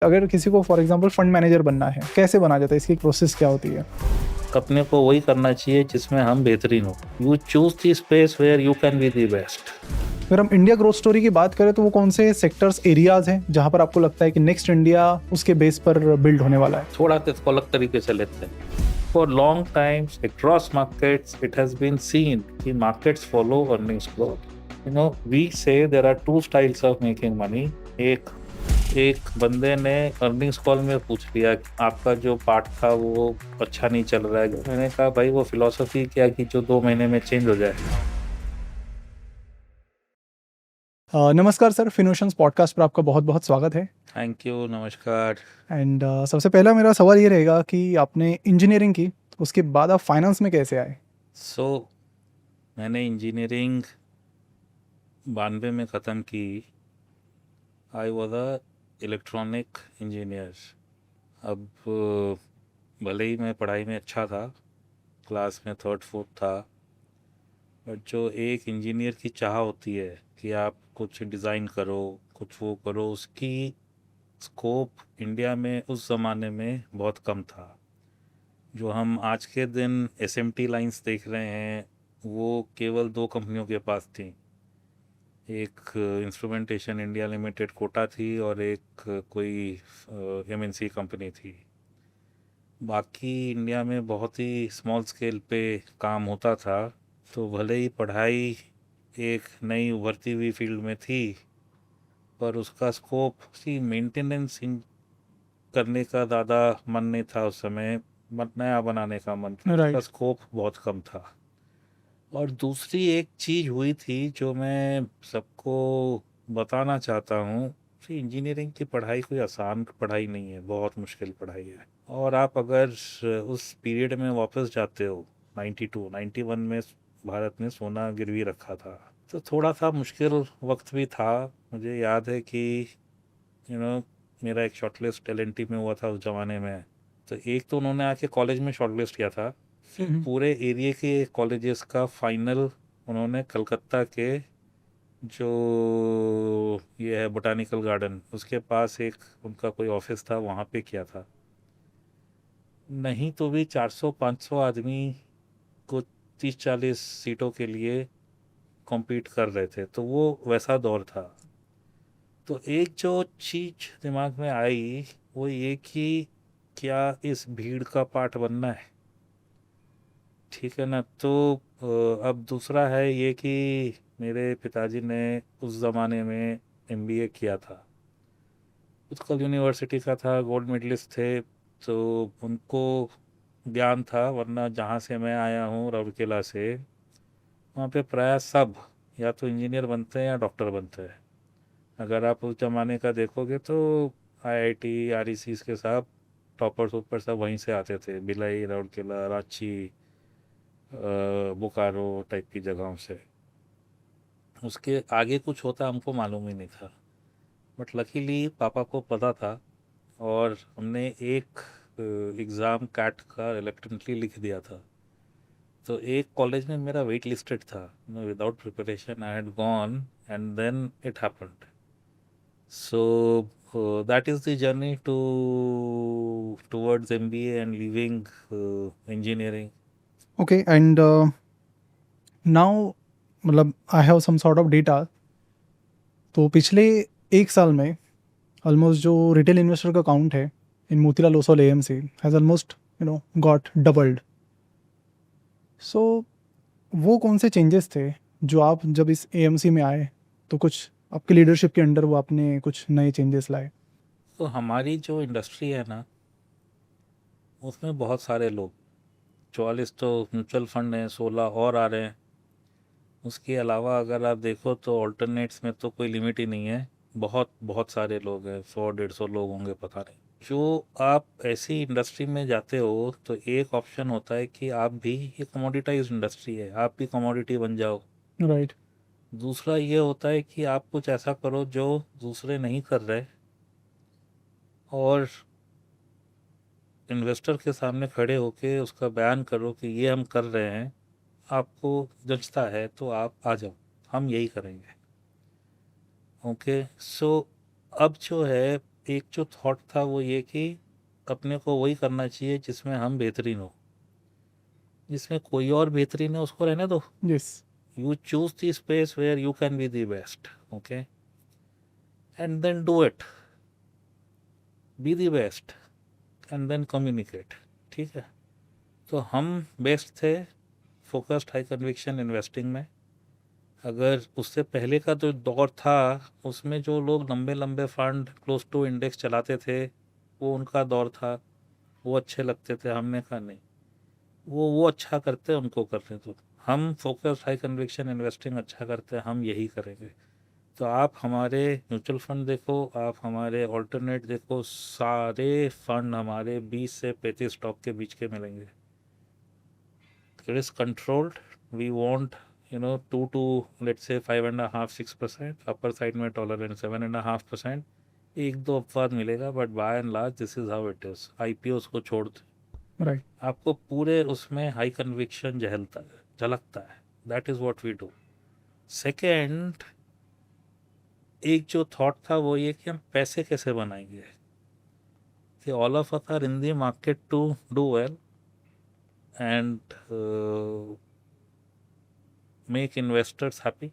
अगर किसी को फॉर एग्जांपल फंड मैनेजर बनना है, कैसे बना जाता है? इसकी प्रोसेस क्या होती है? अपने को वही करना चाहिए जिसमें हम बेहतरीन हो। You choose the space where you can be the best. अगर हम इंडिया ग्रोथ स्टोरी की बात करें तो वो कौन से सेक्टर्स, एरियाज हैं जहां पर आपको लगता है कि नेक्स्ट इंडिया उसके बेस पर बिल्ड होने वाला है? थोड़ा तो इसको अलग तरीके से लेते हैं। For long times across markets it has been seen कि markets follow earnings growth. We say there are two styles of making money. एक एक बंदे ने अर्निंग्स कॉल में पूछ लिया कि आपका जो पार्ट था वो अच्छा नहीं चल रहा है। मैंने कहा भाई वो फिलॉसफी क्या कि जो 2 महीने में चेंज हो जाए। नमस्कार सर, फिनोशंस पॉडकास्ट पर आपका बहुत बहुत स्वागत है। थैंक यू, नमस्कार। एंड सबसे पहला मेरा सवाल ये रहेगा कि आपने इंजीनियरिंग की, उसके बाद आप फाइनेंस में कैसे आए? सो मैंने इंजीनियरिंग 92 में ख़त्म की। I was a electronic engineer. अब भले ही मैं पढ़ाई में अच्छा था, क्लास में थर्ड फोर्थ था, बट जो एक इंजीनियर की चाह होती है कि आप कुछ डिज़ाइन करो, कुछ वो करो, उसकी स्कोप इंडिया में उस ज़माने में बहुत कम था। जो हम आज के दिन एसएमटी लाइंस देख रहे हैं वो केवल 2 कंपनियों के पास थी। एक इंस्ट्रूमेंटेशन इंडिया लिमिटेड कोटा थी और एक कोई एमएनसी कंपनी थी। बाकी इंडिया में बहुत ही स्मॉल स्केल पे काम होता था। तो भले ही पढ़ाई एक नई उभरती हुई फील्ड में थी, पर उसका स्कोप सी मेंटेनेंस करने का ज़्यादा मन नहीं था उस समय। नया बनाने का मन था, उसका राइट। स्कोप बहुत कम था। और दूसरी एक चीज़ हुई थी जो मैं सबको बताना चाहता हूँ कि इंजीनियरिंग की पढ़ाई कोई आसान पढ़ाई नहीं है, बहुत मुश्किल पढ़ाई है। और आप अगर उस पीरियड में वापस जाते हो, 92 91 में भारत ने सोना गिरवी रखा था, तो थोड़ा सा मुश्किल वक्त भी था। मुझे याद है कि यू नो मेरा एक शॉर्टलिस्ट एलएनटी में हुआ था उस ज़माने में। तो एक तो उन्होंने आके कॉलेज में शॉर्टलिस्ट किया था, फिर पूरे एरिया के कॉलेजेस का फाइनल उन्होंने कलकत्ता के जो ये है बोटानिकल गार्डन, उसके पास एक उनका कोई ऑफिस था, वहाँ पे किया था। नहीं तो भी 400-500 आदमी को 30-40 सीटों के लिए कॉम्पीट कर रहे थे, तो वो वैसा दौर था। तो एक जो चीज दिमाग में आई वो ये कि क्या इस भीड़ का पार्ट बनना है? ठीक है ना। तो अब दूसरा है ये कि मेरे पिताजी ने उस ज़माने में एमबीए किया था, उत्कल यूनिवर्सिटी का था, गोल्ड मेडलिस्ट थे। तो उनको ज्ञान था, वरना जहाँ से मैं आया हूँ राउरकेला से, वहाँ पे प्राय सब या तो इंजीनियर बनते हैं या डॉक्टर बनते हैं। अगर आप उस ज़माने का देखोगे तो आईआईटी आरईसी के साथ टॉपर्स ऊपर सब वहीं से आते थे, भिलाई, राउरकेला, रांची, बोकारो टाइप की जगहों से। उसके आगे कुछ होता हमको मालूम ही नहीं था, बट लकीली पापा को पता था। और हमने एक एग्ज़ाम कैट का रिलक्टेंटली लिख दिया था। तो एक कॉलेज में मेरा वेट लिस्टेड था, without preparation I had gone and then it happened. So that is the journey towards MBA and leaving engineering. Okay. And now, मतलब I have some sort of data. तो पिछले एक साल में almost जो retail investor का count है in Motilal Oswal AMC has almost got doubled. So वो कौन से चेंजेस थे जो आप जब इस एएमसी में आए तो कुछ आपके लीडरशिप के अंडर वो आपने कुछ नए चेंजेस लाए? तो हमारी जो इंडस्ट्री है ना, उसमें बहुत सारे लोग, 44 तो म्यूचुअल फंड हैं, 16 और आ रहे हैं। उसके अलावा अगर आप देखो तो ऑल्टरनेट्स में तो कोई लिमिट ही नहीं है। बहुत बहुत सारे लोग हैं, 100-150 लोग होंगे, पता नहीं। जो आप ऐसी इंडस्ट्री में जाते हो तो एक ऑप्शन होता है कि आप भी, ये कमोडिटाइज इंडस्ट्री है, आप भी कमोडिटी बन जाओ। राइट। दूसरा ये होता है कि आप कुछ ऐसा करो जो दूसरे नहीं कर रहे, और इन्वेस्टर के सामने खड़े होके उसका बयान करो कि ये हम कर रहे हैं, आपको जचता है तो आप आ जाओ, हम यही करेंगे। ओके। सो अब जो है एक जो थॉट था वो ये कि अपने को वही करना चाहिए जिसमें हम बेहतरीन हो, जिसमें कोई और बेहतरीन है उसको रहने दो। Yes. You choose the space where you can be the best, okay, and then do it, be the best and then communicate। ठीक है, तो हम बेस्ट थे फोकस्ड हाई कन्विक्शन इन्वेस्टिंग में। अगर उससे पहले का जो दौर था उसमें जो लोग लंबे लंबे फंड क्लोज टू इंडेक्स चलाते थे, वो उनका दौर था, वो अच्छे लगते थे। हमने कहा नहीं, वो अच्छा करते हैं, उनको करने दो। हम फोकस्ड हाई कन्विक्शन इन्वेस्टिंग अच्छा करते हैं, हम यही करेंगे। तो आप हमारे म्यूचुअल फंड देखो, आप हमारे ऑल्टरनेट देखो, सारे फंड हमारे 20 से 35 स्टॉक के बीच के मिलेंगे। It is controlled. We want 2 to let's say 5.5-6%, upper side में टॉलरेंस 7.5%। एक दो अपवाद मिलेगा but by and large this is how it is. IPO को छोड़ दो, राइट। आपको पूरे उसमें हाई कन्विक्शन झलकता है। That is what we do. Second, एक जो थॉट था वो ये कि हम पैसे कैसे बनाएंगे, कि all of us are in the market to do well and make investors happy.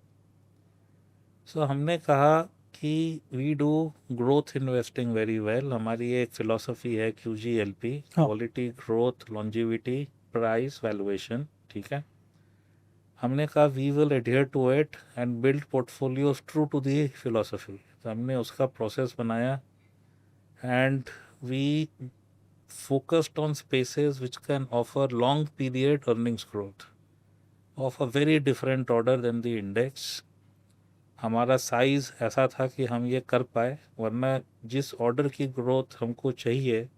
So हमने कहा कि we do growth investing very well. हमारी एक फिलॉसफी है QGLP, हाँ। Quality growth longevity price valuation. ठीक है, हमने कहा we will adhere to it and build portfolios true to the philosophy. तो हमने उसका प्रोसेस बनाया and we focused on spaces which can offer long period earnings growth of a very different order than the index। हमारा size ऐसा था कि हम ये कर पाए, वरना जिस ऑर्डर की ग्रोथ हमको चाहिए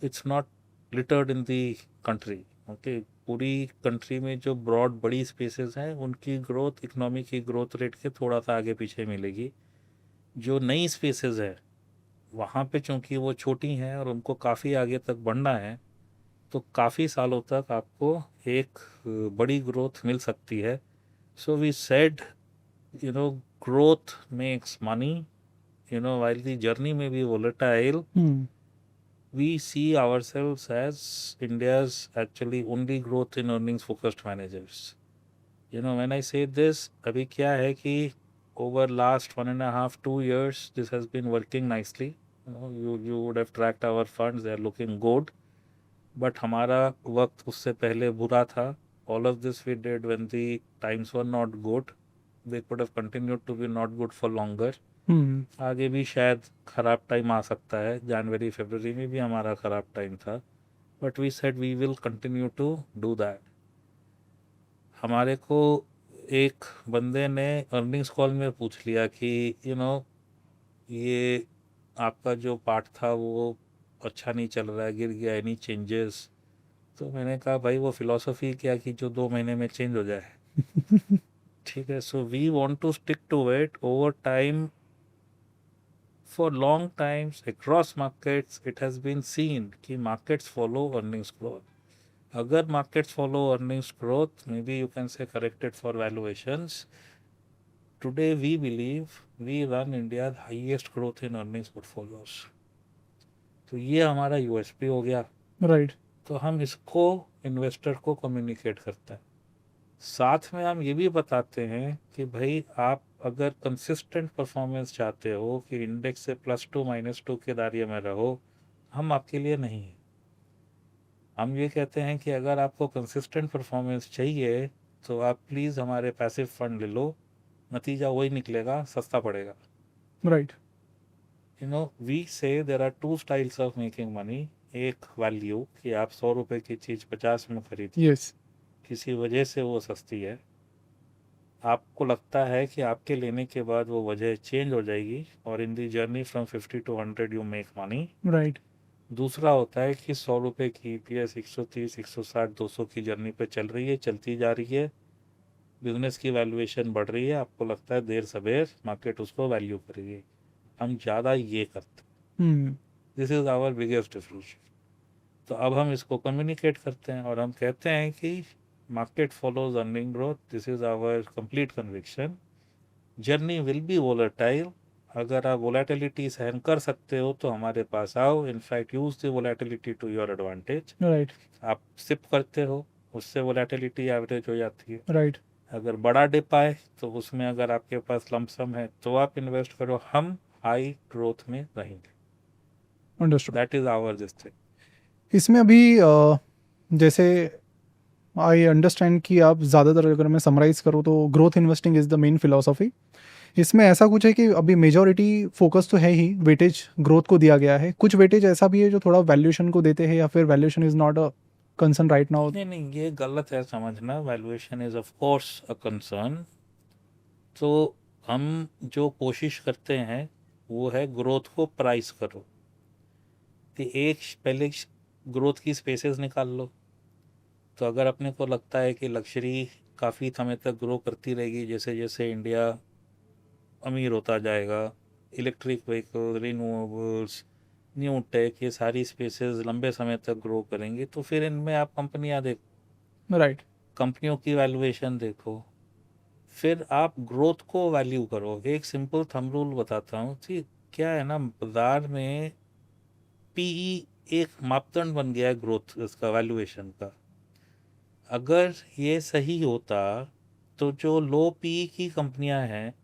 it's not littered in the country. Okay, पूरी कंट्री में जो ब्रॉड बड़ी स्पेसेस हैं उनकी ग्रोथ इकोनॉमी की ग्रोथ रेट के थोड़ा सा आगे पीछे मिलेगी। जो नई स्पेसेस है वहाँ पे चूंकि वो छोटी हैं और उनको काफ़ी आगे तक बढ़ना है, तो काफ़ी सालों तक आपको एक बड़ी ग्रोथ मिल सकती है। So we said growth makes money, while the journey may be volatile, we see ourselves as India's actually only growth in earnings focused managers। When I say this, अभी क्या है कि over last 1.5-2 years this has been working nicely। you would have tracked our funds, they are looking good, but हमारा वक्त उससे पहले बुरा था। all of this we did when the times were not good, they could have continued to be not good for longer। आगे भी शायद ख़राब टाइम आ सकता है, जनवरी फरवरी में भी हमारा ख़राब टाइम था, but we said we will continue to do that. हमारे को एक बंदे ने अर्निंग्स कॉल में पूछ लिया कि ये आपका जो पार्ट था वो अच्छा नहीं चल रहा है, गिर गया, एनी चेंजेस। तो मैंने कहा भाई वो फिलॉसफी क्या कि जो 2 महीने में चेंज हो जाए। ठीक है, so we want to stick to it over time. For long times across markets it has been seen कि markets follow earnings growth। अगर markets follow earnings growth, maybe you can say corrected for valuations, today we believe we run India's highest growth in earnings portfolios। तो ये हमारा USP हो गया। Right. तो हम इसको इन्वेस्टर को कम्युनिकेट करते हैं। साथ में हम ये भी बताते हैं कि भाई आप अगर कंसिस्टेंट परफॉर्मेंस चाहते हो कि इंडेक्स से +2 -2 के दायरे में रहो, हम आपके लिए नहीं है। हम ये कहते हैं कि अगर आपको कंसिस्टेंट परफॉर्मेंस चाहिए तो आप प्लीज़ हमारे पैसिव फंड ले लो, नतीजा वही निकलेगा, सस्ता पड़ेगा। Right. We say there are 2 styles of making money. एक वैल्यू कि आप 100 रुपये की चीज़ 50 में खरीदिए, यस। किसी वजह से वो सस्ती है, आपको लगता है कि आपके लेने के बाद वो वजह चेंज हो जाएगी और in the journey from 50 to 100 you make money. Right. दूसरा होता है कि 100 रुपये की EPS 130, 160, 200 की जर्नी पे चल रही है, चलती जा रही है, बिजनेस की वैल्यूएशन बढ़ रही है, आपको लगता है देर सवेर मार्केट उसको वैल्यू करेगी। हम ज़्यादा ये करते हैं। This is our biggest difference. तो अब हम इसको कम्युनिकेट करते हैं और हम कहते हैं कि market follows earning growth, this is our complete conviction। journey will be volatile, अगर आप वोलेटिलिटी सहन कर सकते हो तो हमारे पास आओ, in fact use the volatility to your advantage. Right, आप सिप करते हो, उससे वोलेटिलिटी एवरेज हो जाती है। राइट, अगर बड़ा डिप आए तो उसमें अगर आपके पास लमसम है तो आप इन्वेस्ट करो, हम हाई ग्रोथ में रहेंगे। Understood. That is our this thing. इसमें अभी जैसे आई अंडरस्टैंड कि आप ज़्यादातर, अगर मैं समराइज करूँ तो growth investing is the main philosophy. इसमें ऐसा कुछ है कि अभी मेजॉरिटी फोकस तो है ही, वेटेज ग्रोथ को दिया गया है, कुछ वेटेज ऐसा भी है जो थोड़ा वैल्यूएशन को देते हैं, या फिर valuation is not a concern right now? नहीं नहीं, ये गलत है समझना, valuation is of course a concern. तो हम जो कोशिश करते हैं वो है ग्रोथ को प्राइस करो, कि एक पहले ग्रोथ की स्पेसेस निकाल लो। तो अगर अपने को लगता है कि लग्जरी काफ़ी समय तक ग्रो करती रहेगी, जैसे जैसे इंडिया अमीर होता जाएगा, electric vehicle, renewables, new take, ये सारी स्पेसेस लंबे समय तक ग्रो करेंगी, तो फिर इनमें आप कंपनियां देखो, राइट। कंपनियों की वैल्यूएशन देखो, फिर आप ग्रोथ को वैल्यू करो। एक सिंपल थंब रूल बताता हूँ कि क्या है ना, बाजार में पीई एक मापदंड बन गया है ग्रोथ इसका, वैल्यूएशन का। अगर ये सही होता तो जो लो पीई की कंपनियां हैं,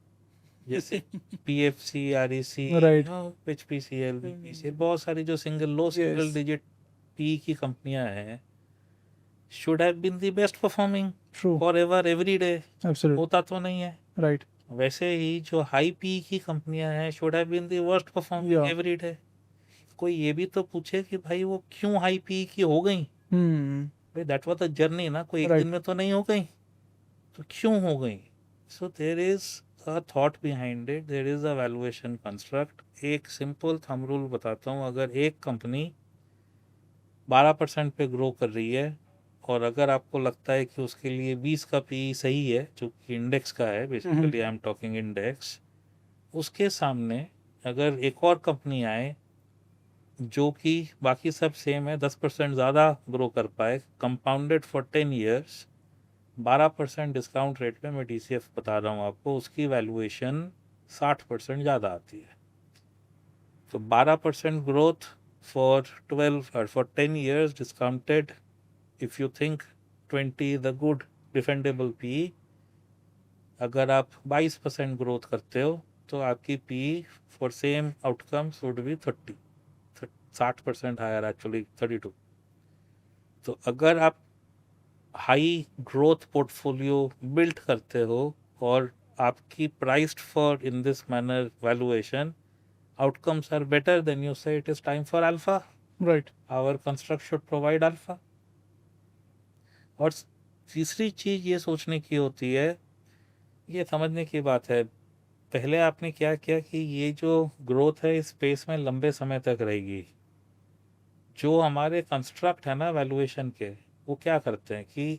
जैसे PFC, REC, right. HPCL, BPCL, बहुत सारी जो low single yes. Digit P की कंपनियां हैं, should have been the best performing true. For ever every day. Absolute. होता तो नहीं है। राइट। वैसे ही जो हाई पी की कंपनियां हैं should have been the worst performing yeah. Every day. कोई ये भी तो पूछे कि भाई वो क्यों हाई पी की हो गई। हम्म। भाई दैट वाज द जर्नी ना, कोई एक दिन राइट। में तो नहीं हो गई, तो क्यों हो गई। So there is a thought behind it, there is a valuation construct. एक सिंपल थंब रूल बताता हूँ, अगर एक कंपनी 12% पे ग्रो कर रही है, और अगर आपको लगता है कि उसके लिए 20 का पी सही है, जो कि इंडेक्स का है, basically I am talking index, उसके सामने अगर एक और कंपनी आए जो कि बाकी सब सेम है, 10% ज़्यादा ग्रो कर पाए, compounded for 10 years, 12% discount rate पे, मैं डीसीएफ बता रहा हूँ आपको, उसकी वैल्यूएशन 60% ज़्यादा आती है। तो 12% ग्रोथ फॉर 12 और for 10 years discounted, if you think 20 the good defendable P, अगर आप 22% ग्रोथ करते हो तो आपकी P for same outcomes would be 30, 60% higher, actually 32। तो अगर आप हाई ग्रोथ पोर्टफोलियो बिल्ड करते हो और आपकी priced for in this manner valuation outcomes are better, then you say it is time for alpha. Right. Our construct should provide alpha. और तीसरी चीज ये सोचने की होती है, ये समझने की बात है, पहले आपने क्या किया कि ये जो ग्रोथ है इस स्पेस में लंबे समय तक रहेगी। जो हमारे कंस्ट्रक्ट है ना वैल्यूएशन के, वो क्या करते हैं कि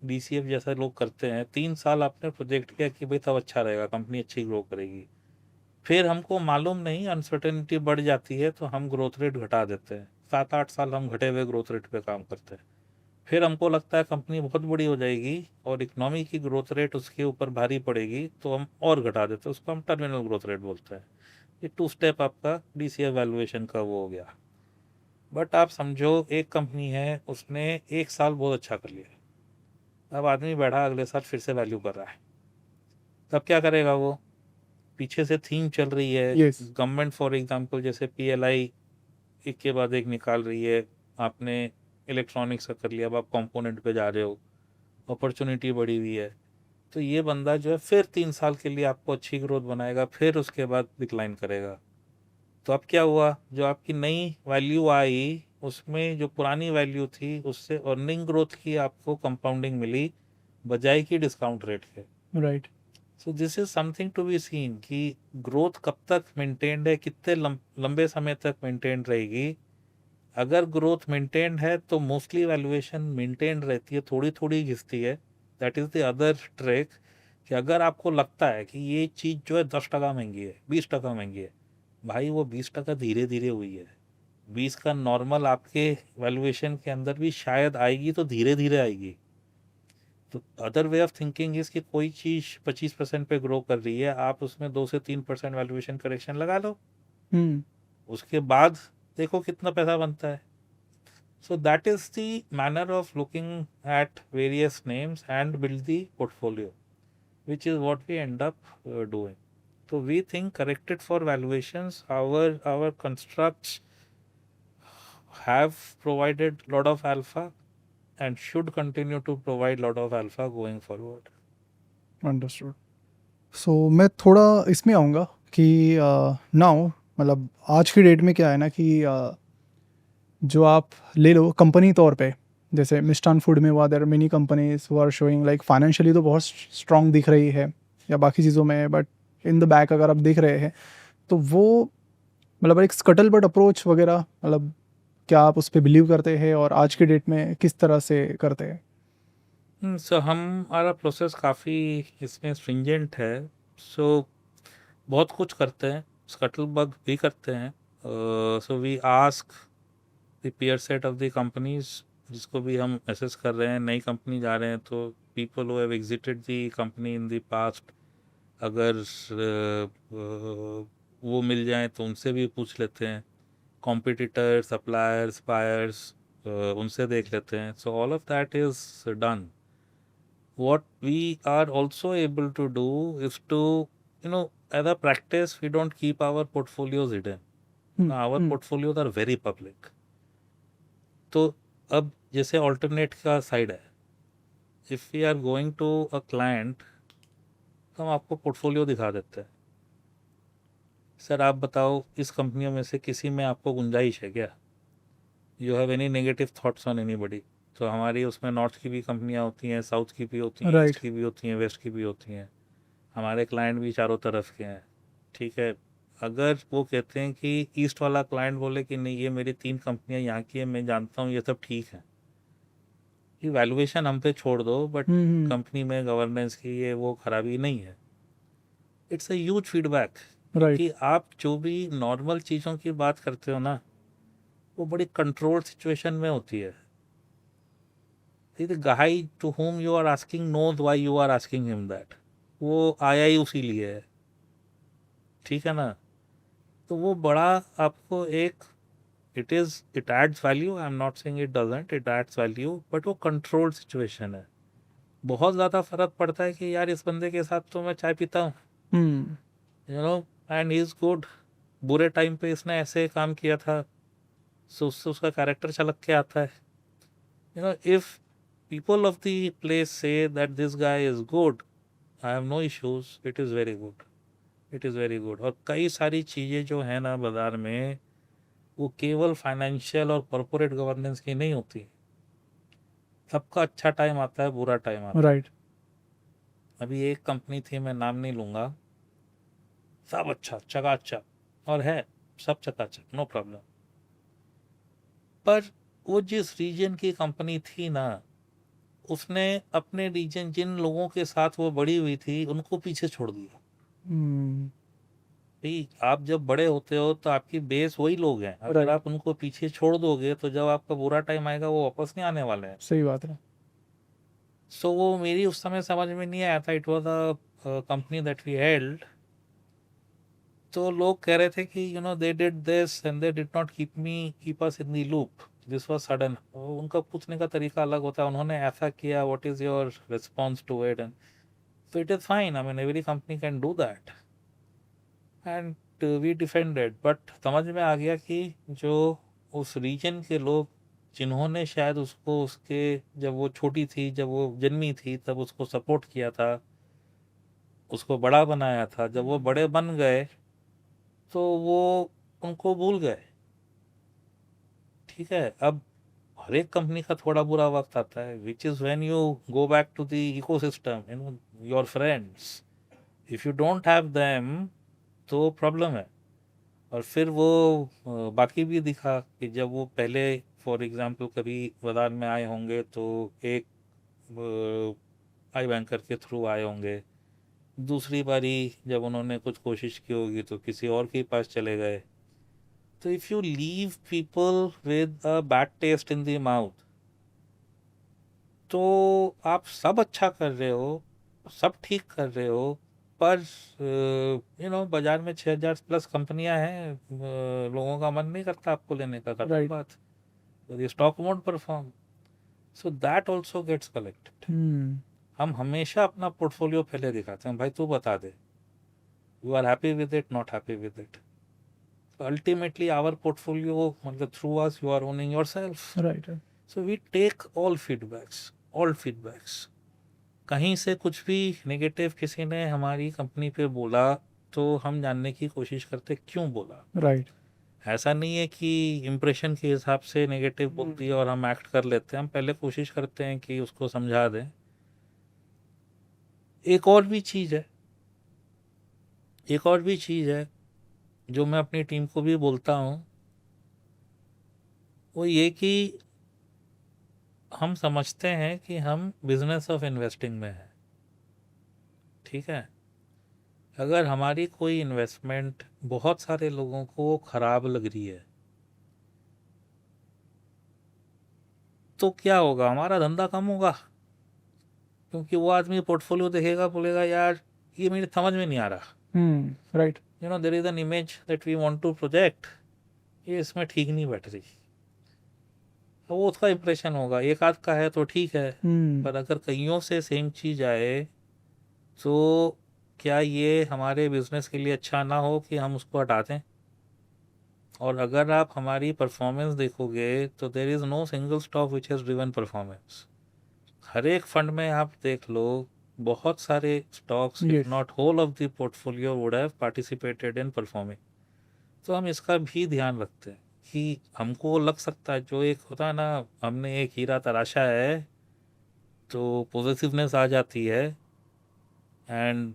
डीसीएफ जैसा लोग करते हैं, 3 साल आपने प्रोजेक्ट किया कि भाई तब अच्छा रहेगा, कंपनी अच्छी ग्रो करेगी, फिर हमको मालूम नहीं, अनसर्टेनिटी बढ़ जाती है तो हम ग्रोथ रेट घटा देते हैं, 7-8 साल हम घटे हुए ग्रोथ रेट पे काम करते हैं। फिर हमको लगता है कंपनी बहुत बड़ी हो जाएगी और इकोनॉमी की ग्रोथ रेट उसके ऊपर भारी पड़ेगी, तो हम और घटा देते हैं, उसको हम टर्मिनल ग्रोथ रेट बोलते हैं। ये 2 स्टेप आपका डीसीएफ वैल्यूएशन का वो हो गया। बट आप समझो एक कंपनी है, उसने 1 साल बहुत अच्छा कर लिया, अब आदमी बैठा अगले साल फिर से वैल्यू कर रहा है, तब क्या करेगा वो। पीछे से थीम चल रही है, यस। गवर्नमेंट फॉर एग्जांपल जैसे पीएलआई एक के बाद एक निकाल रही है, आपने इलेक्ट्रॉनिक्स का कर लिया, अब आप कंपोनेंट पे जा रहे हो, अपॉर्चुनिटी बढ़ी हुई है, तो ये बंदा जो है फिर 3 साल के लिए आपको अच्छी ग्रोथ बनाएगा, फिर उसके बाद डिक्लाइन करेगा। तो अब क्या हुआ, जो आपकी नई वैल्यू आई उसमें जो पुरानी वैल्यू थी उससे अर्निंग ग्रोथ की आपको कंपाउंडिंग मिली, बजाय की डिस्काउंट रेट के। Right. So this is something to be seen कि ग्रोथ कब तक मेंटेन्ड है, कितने लंबे समय तक मेंटेन्ड रहेगी। अगर ग्रोथ मेंटेन्ड है तो मोस्टली वैल्यूएशन मेंटेन्ड रहती है, थोड़ी थोड़ी घिसती है। That is the other trick, कि अगर आपको लगता है कि ये चीज़ जो है 10% महंगी है, 20% महंगी है, भाई वो 20% धीरे धीरे हुई है। 20 का नॉर्मल आपके वैल्यूएशन के अंदर भी शायद आएगी तो धीरे धीरे आएगी। तो other way of thinking is कि कोई चीज 25% पे ग्रो कर रही है, आप उसमें 2 से 3% वैल्यूएशन करेक्शन लगा लो, हम्म उसके बाद देखो कितना पैसा बनता है. So that is the manner of looking at various names and build the portfolio, which is what we end up doing. So we think corrected for valuations, our constructs have provided lot of alpha and should continue to provide lot of alpha going forward. Understood. So मैं थोड़ा इसमें आऊँगा कि now मतलब आज की date में क्या है ना कि जो आप ले लो कंपनी तौर पे, जैसे मिष्टान फूड में हुआ, there are many companies who are showing like financially तो बहुत स्ट्रांग दिख रही है या बाकी चीज़ों में, बट इन द बैक अगर आप देख रहे हैं तो वो मतलब एक स्कटल बट अप्रोच वगैरह, मतलब क्या आप उस पर बिलीव करते हैं और आज की डेट में किस तरह से करते हैं? So हमारा प्रोसेस काफ़ी इसमें stringent है. So बहुत कुछ करते हैं, स्कटल बग भी करते हैं. So we ask the peer set of the companies जिसको भी हम एसेस कर रहे हैं, नई कंपनी जा रहे हैं तो people who have exited the company in the past, अगर वो मिल जाए तो उनसे भी पूछ लेते हैं, कॉम्पिटिटर, सप्लायर्स, बायर्स, उनसे देख लेते हैं. So all of that is done. What we are also able to do is to, as a practice, we don't keep our portfolios hidden. Now, our hmm portfolios are very public. तो अब जैसे alternate का side है, if we are going to a client, तो हम आपको portfolio दिखा देते हैं. सर आप बताओ इस कंपनियों में से किसी में आपको गुंजाइश है क्या? You have any negative thoughts on anybody? तो हमारी उसमें नॉर्थ की भी कंपनियां होती हैं, साउथ की भी होती हैं, ईस्ट राइट. की भी होती हैं, वेस्ट की भी होती हैं. हमारे क्लाइंट भी चारों तरफ के हैं. ठीक है. अगर वो कहते हैं कि ईस्ट वाला क्लाइंट बोले कि नहीं ये मेरी 3 कंपनियां यहाँ की है, मैं जानता हूँ ये सब ठीक है, ये वैल्यूएशन हम पे छोड़ दो, बट हम्म कंपनी में गवर्नेंस की ये वो खराबी नहीं है. It's a huge feedback. Right. क्योंकि आप जो भी नॉर्मल चीज़ों की बात करते हो ना, वो बड़ी कंट्रोल्ड सिचुएशन में होती है. The guy to whom you are asking knows why you are asking him that. वो आया ही उसी लिए है. ठीक है ना. तो वो बड़ा आपको एक, it adds value. I'm not saying it doesn't, it adds value, but वो controlled situation है. बहुत ज़्यादा फर्क पड़ता है कि यार इस बंदे के साथ तो मैं चाय पीता हूँ, हम्म एंड ही इज गुड. बुरे टाइम पे इसने ऐसे काम किया था, सो उससे उसका कैरेक्टर झलक के आता है. If people of the place say that this guy is good, I have no issues. It is very good. It is very good. और कई सारी चीज़ें जो है ना बाजार में, वो केवल फाइनेंशियल और कॉरपोरेट गवर्नेंस की नहीं होती. सबका अच्छा टाइम आता है, बुरा टाइम आता है. राइट. अभी एक कंपनी थी, मैं नाम नहीं लूँगा, सब अच्छा चकाचक और है, सब चकाचक, नो प्रॉब्लम. पर वो जिस रीजन की कंपनी थी ना, उसने अपने रीजन जिन लोगों के साथ वो बड़ी हुई थी उनको पीछे छोड़ दिया. हम्म भाई आप जब बड़े होते हो तो आपकी बेस वही लोग हैं. अगर राइट. आप उनको पीछे छोड़ दोगे तो जब आपका बुरा टाइम आएगा वो वापस नहीं आने वाले हैं. सही बात है. सो वो मेरी उस समय समझ में नहीं आया था. It was a company that we held. तो लोग कह रहे थे कि they did this and they did not keep us in the loop. This was sudden. उनका पूछने का तरीका अलग होता है. उन्होंने ऐसा किया, what is your response to it? And so it is fine. I mean, every company can do that. And we defended. But समझ में आ गया कि जो उस रीजन के लोग जिन्होंने शायद उसको, उसके जब वो छोटी थी, जब वो जन्मी थी, तब उसको सपोर्ट किया था, उसको बड़ा बनाया था, जब वो बड़े बन गए तो वो उनको भूल गए. ठीक है. अब हर एक कंपनी का थोड़ा बुरा वक्त आता है, which is when you go back to the ecosystem, your friends. If you don't have them तो प्रॉब्लम है. और फिर वो बाकी भी दिखा कि जब वो पहले फॉर एग्जांपल कभी बाजार में आए होंगे तो एक आई बैंकर के थ्रू आए होंगे. दूसरी बारी जब उन्होंने कुछ कोशिश की होगी तो किसी और के पास चले गए. तो if you leave people with a bad taste in the mouth, तो आप सब अच्छा कर रहे हो, सब ठीक कर रहे हो, पर बाजार में 6,000 प्लस कंपनियां हैं, लोगों का मन नहीं करता आपको लेने का, खत्म राइट। बात। तो ये stock won't perform, so that also gets collected. हम हमेशा अपना पोर्टफोलियो पहले दिखाते हैं, भाई तू बता दे, you are happy with it, not happy with it. Ultimately our portfolio, मतलब through us you are owning yourself. Right. So we take all feedbacks. कहीं से कुछ भी नेगेटिव किसी ने हमारी कंपनी पे बोला तो हम जानने की कोशिश करते क्यों बोला। राइट। ऐसा नहीं है कि इम्प्रेशन के हिसाब से नेगेटिव बोल दिया और हम एक्ट कर लेते हैं, हम पहले कोशिश करते हैं कि उसको समझा दें। एक और भी चीज़ है, एक और भी चीज़ है जो मैं अपनी टीम को भी बोलता हूँ, वो ये कि हम समझते हैं कि हम बिजनेस ऑफ इन्वेस्टिंग में हैं, ठीक है। अगर हमारी कोई इन्वेस्टमेंट बहुत सारे लोगों को खराब लग रही है तो क्या होगा, हमारा धंधा कम होगा, क्योंकि वो आदमी पोर्टफोलियो देखेगा, बोलेगा यार ये मेरी समझ में नहीं आ रहा, right. There is an image that we want to project, ये इसमें ठीक नहीं बैठ रही। तो वो उसका इंप्रेशन होगा, एक आध का है तो ठीक है, पर अगर कईयों से सेम चीज आए तो क्या ये हमारे बिजनेस के लिए अच्छा ना हो कि हम उसको हटा दें। और अगर आप हमारी परफॉर्मेंस देखोगे तो there is no single stock which has driven performance. हर एक फंड में आप देख लो, बहुत सारे stocks if yes. Not whole of the portfolio would have participated in performing. तो हम इसका भी ध्यान रखते हैं कि हमको लग सकता है, जो एक होता है ना, हमने एक हीरा तराशा है तो पॉजिटिवनेस आ जाती है, and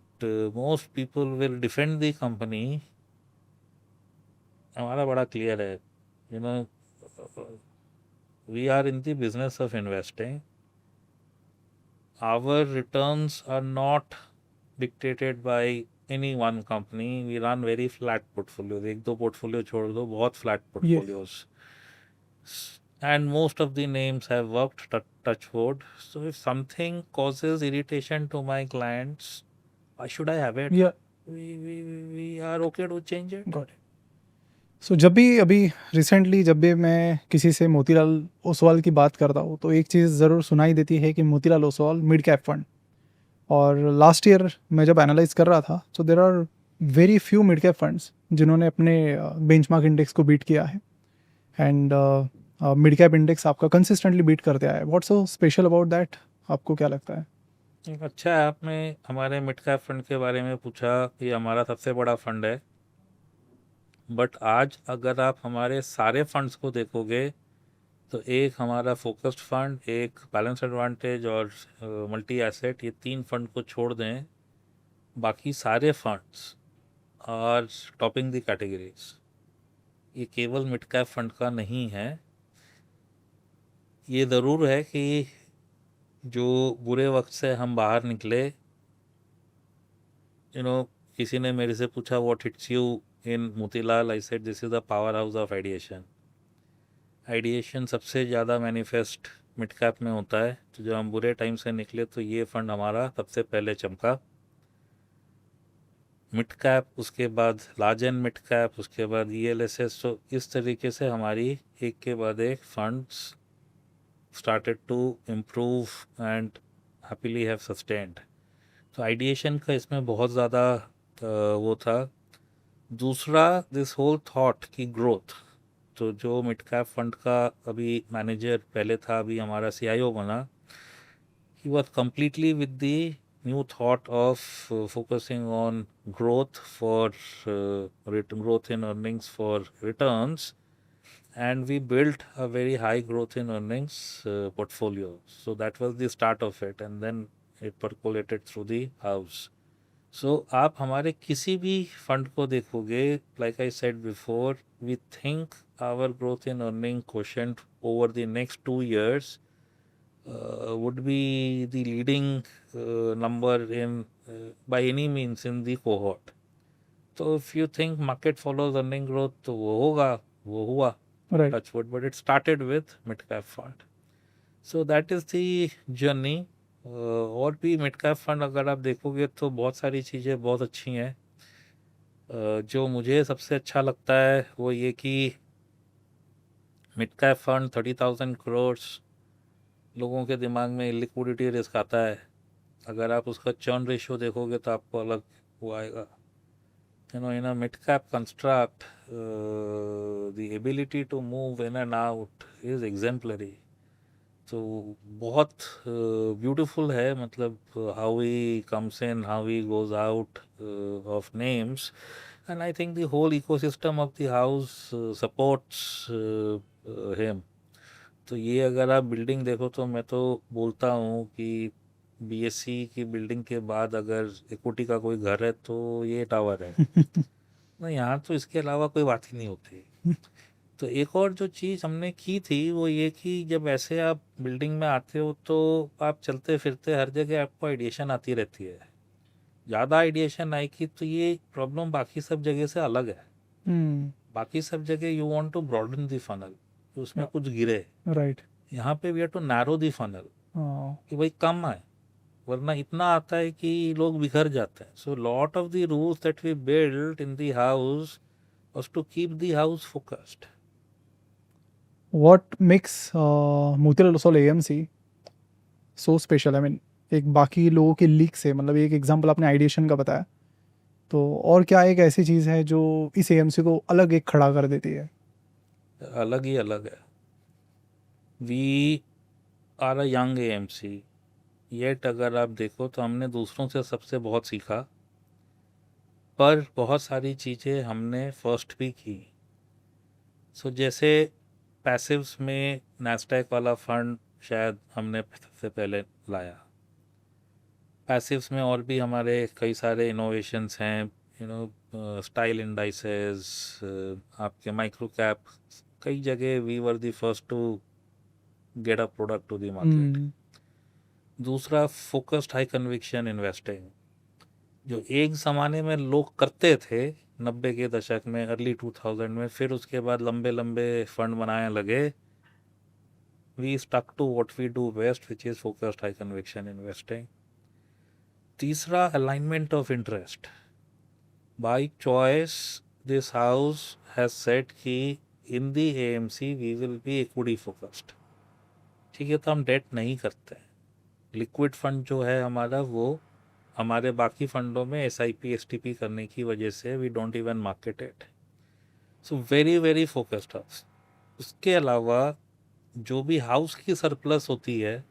most people will defend the company. हमारा बड़ा क्लियर है, you know we are in the business of investing. Our returns are not dictated by any one company. We run very flat portfolios. एक दो portfolio छोड़ दो, बहुत flat yes. portfolios. And most of the names have worked, touch wood. So if something causes irritation to my clients, why should I have it? या We are okay to change it. Got it. So जब भी अभी recently जब भी मैं किसी से मोतीलाल ओसवाल की बात करता हूँ तो एक चीज़ ज़रूर सुनाई देती है कि Motilal Oswal mid cap fund. और लास्ट ईयर मैं जब एनालाइज कर रहा था तो there are very few mid cap funds जिन्होंने अपने बेंचमार्क इंडेक्स को बीट किया है। एंड मिड कैप इंडेक्स आपका कंसिस्टेंटली बीट करते आया है। What's so special about that, आपको क्या लगता है? अच्छा है आपने हमारे मिड कैप फंड के बारे में पूछा। ये हमारा सबसे बड़ा फंड है, बट आज अगर आप हमारे सारे फंड्स को देखोगे तो एक हमारा फोकस्ड फंड, एक बैलेंस एडवांटेज और मल्टी एसेट, ये तीन फंड को छोड़ दें, बाकी सारे funds are topping the categories. ये केवल मिड कैप फंड का नहीं है। ये ज़रूर है कि जो बुरे वक्त से हम बाहर निकले, किसी ने मेरे से पूछा what hits you in Motilal, I said this is the power house of ideation. Ideation सबसे ज़्यादा मैनिफेस्ट मिड कैप में होता है, तो जब हम बुरे टाइम से निकले तो ये फंड हमारा सबसे पहले चमका। मिड कैप, उसके बाद लार्ज एंड मिड कैप, उसके बाद ELSS। तो इस तरीके से हमारी एक के बाद एक funds started to improve and happily have sustained. तो आइडिएशन का इसमें बहुत ज़्यादा वो था। दूसरा, दिस होल थॉट की ग्रोथ, तो जो मिड कैप फंड का अभी मैनेजर पहले था, अभी हमारा CIO बना, he was completely with the new thought of focusing on growth for growth in earnings for returns, and we built a very high growth in earnings portfolio. So that was the start of it, and then it percolated through the house. So आप हमारे किसी भी fund को देखोगे, like I said before, we think our growth in earning quotient over the next 2 years would be the leading number in by any means in the cohort. तो if you think market follows earning growth, तो वो होगा, वो हुआ, right. touch wood, but it started with mid cap fund. So that is the journey. और भी mid cap fund अगर आप देखोगे तो बहुत सारी चीज़ें बहुत अच्छी हैं। जो मुझे सबसे अच्छा लगता है वो ये कि मिड कैप फंड 30,000 करोड़, लोगों के दिमाग में लिक्विडिटी रिस्क आता है। अगर आप उसका चर्न रेशियो देखोगे तो आपको अलग वो आएगा। In a mid cap construct, the ability to move in and out is exemplary. तो बहुत ब्यूटीफुल है, मतलब how he comes in, how he goes out of names, and I think the whole ecosystem of the house supports him. तो ये अगर आप building देखो तो मैं तो बोलता हूँ कि बीएससी की बिल्डिंग के बाद अगर इक्विटी का कोई घर है तो ये टावर है। नहीं, यहाँ तो इसके अलावा कोई बात ही नहीं होती। तो एक और जो चीज़ हमने की थी वो ये कि जब ऐसे आप बिल्डिंग में आते हो तो आप चलते फिरते हर जगह आपको आइडिएशन आती रहती है। ज़्यादा आइडिएशन आएगी तो ये प्रॉब्लम बाकी सब जगह से अलग है। बाकी सब जगह you want to broaden the funnel, तो उसमें कुछ गिरे। राइट। यहाँ पे we have to narrow the funnel, कि भाई कम आए, वरना इतना आता है कि लोग बिखर जाते हैं। So lot of the rules that we build in the house was to keep the house focused. What makes Motilal Oswal AMC so special? I mean एक बाकी लोगों के लीक से, मतलब एक एग्जांपल आपने आइडिएशन का बताया, तो और क्या एक ऐसी चीज़ है जो इस एएमसी को अलग एक खड़ा कर देती है? अलग ही अलग है। We are a young AMC, yet अगर आप देखो तो हमने दूसरों से सबसे बहुत सीखा, पर बहुत सारी चीज़ें हमने फर्स्ट भी की। सो जैसे पैसिव्स में नैस्डैक वाला फंड शायद हमने सबसे पहले लाया। पैसिव्स में और भी हमारे कई सारे इनोवेशंस हैं, स्टाइल इंडाइसेस, आपके माइक्रो कैप, कई जगह we were the first to get a product to the market. दूसरा, फोकस्ड हाई कन्विक्शन इन्वेस्टिंग, जो एक ज़माने में लोग करते थे 90 के दशक में, अर्ली 2000 में, फिर उसके बाद लंबे लंबे फंड बनाने लगे। We stuck to what we do best, which is focused high conviction investing. तीसरा, alignment of interest. By choice this house has set कि in the AMC we will be equity focused. ठीक है, तो हम date नहीं करते हैं। Liquid fund जो है हमारा, वो हमारे बाकी फंडों में एसआईपी एसटीपी करने की वजह से we don't even market it. So very very focused house. उसके अलावा जो भी हाउस की सरप्लस होती है,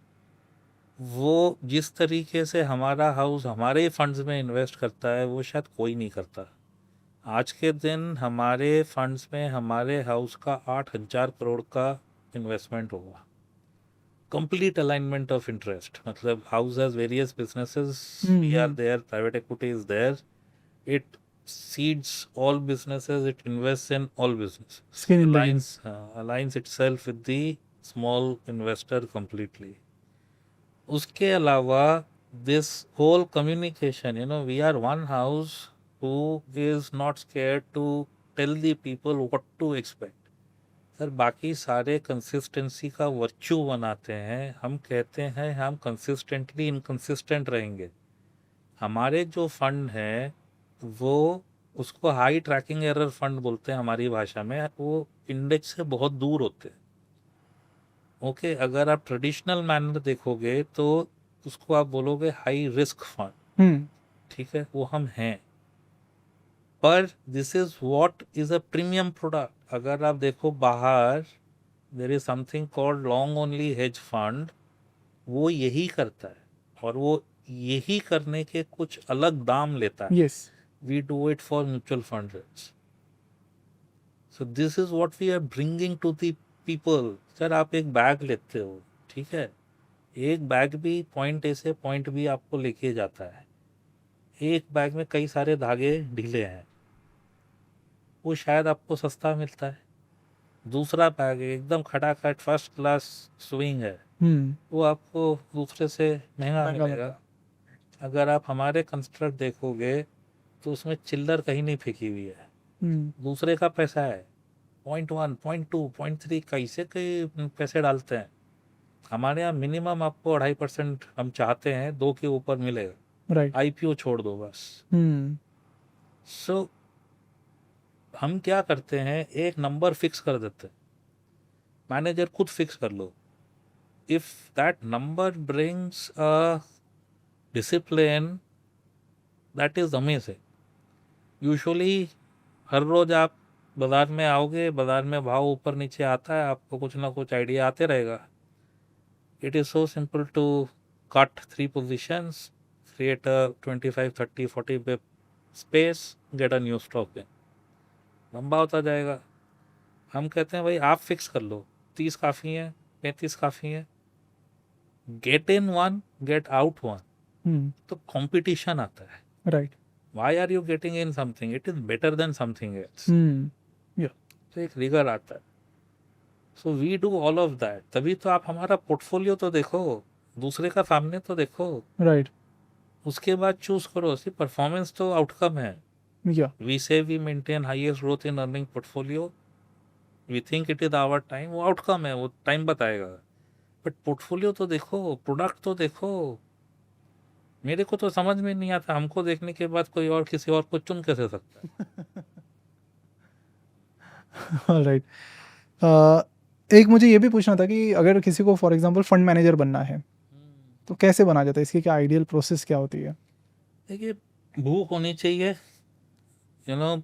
वो जिस तरीके से हमारा हाउस हमारे फंड्स में इन्वेस्ट करता है वो शायद कोई नहीं करता। आज के दिन हमारे फंड्स में हमारे हाउस का 8,000 करोड़ का इन्वेस्टमेंट होगा। कंप्लीट अलाइनमेंट ऑफ इंटरेस्ट, मतलब house has various businesses, we are there, private equity is there, it seeds all businesses, it invests in all businesses, Skin in the game. aligns itself with the small investor completely. उसके अलावा this whole communication, we are one house who is not scared to tell the people what to expect. Sir, बाकी सारे consistency का virtue बनाते हैं। हम कहते हैं हम कंसिस्टेंटली इनकंसिस्टेंट रहेंगे। हमारे जो फंड हैं वो, उसको हाई ट्रैकिंग एरर फंड बोलते हैं हमारी भाषा में, वो इंडेक्स से बहुत दूर होते हैं। ओके, अगर आप ट्रेडिशनल मैनर देखोगे तो उसको आप बोलोगे हाई रिस्क फंड। ठीक है, वो हम हैं, पर this is what is a premium product. अगर आप देखो बाहर, there is something called long only hedge fund, वो यही करता है, और वो यही करने के कुछ अलग दाम लेता है। Yes. We do it for mutual fund rates. So this is what we are bringing to the people. Sir, आप एक बैग लेते हो, ठीक है, एक बैग भी पॉइंट ए से पॉइंट बी आपको लेके जाता है। एक बैग में कई सारे धागे ढीले हैं, वो शायद आपको सस्ता मिलता है। दूसरा बैग एकदम खटाखट फर्स्ट क्लास स्विंग है, वो आपको दूसरे से महंगा मिलेगा। अगर आप हमारे कंस्ट्रक्ट देखोगे तो उसमें चिल्लर कहीं नहीं फेंकी हुई है, दूसरे का पैसा है। 0.1, 0.2, 0.3 कैसे कई पैसे डालते हैं। हमारे यहाँ मिनिमम आपको 2.5% हम चाहते हैं, 2 के ऊपर मिलेगा। राइट। आईपीओ छोड़ दो बस। हम्म। सो हम क्या करते हैं, एक नंबर फिक्स कर देते हैं, मैनेजर खुद फिक्स कर लो। If that number brings a discipline, that is amazing. Usually हर रोज आप बाजार में आओगे, बाजार में भाव ऊपर नीचे आता है, आपको कुछ ना कुछ आइडिया आते रहेगा। It is so simple to cut 3 positions, create a 25 30 40 pip space, get a new stock in, लंबा होता जाएगा। हम कहते हैं भाई आप फिक्स कर लो, 30 काफ़ी है, 35 काफ़ी है, get in one, get out one, hmm. तो कंपटीशन आता है। Right. Why are you getting in something, it is better than something else. Hmm. Yeah. तो एक रिगर आता है। So we do all of that. तभी तो आप हमारा पोर्टफोलियो तो देखो, दूसरे का सामने तो देखो, राइट। उसके बाद चूज करो। सी परफॉर्मेंस तो आउटकम है। Yeah. We say we maintain highest growth in earning portfolio, we think it is our time, वो आउटकम है, वो टाइम बताएगा। बट पोर्टफोलियो तो देखो, प्रोडक्ट तो देखो। मेरे को तो समझ में नहीं आता, हमको देखने के बाद कोई और किसी और को चुन कैसे सकता है। राइट। एक मुझे ये भी पूछना था कि अगर किसी को फॉर एग्जांपल फंड मैनेजर बनना है तो कैसे बना जाता है, इसकी क्या आइडियल प्रोसेस क्या होती है? देखिए, भूख होनी चाहिए, यू नो,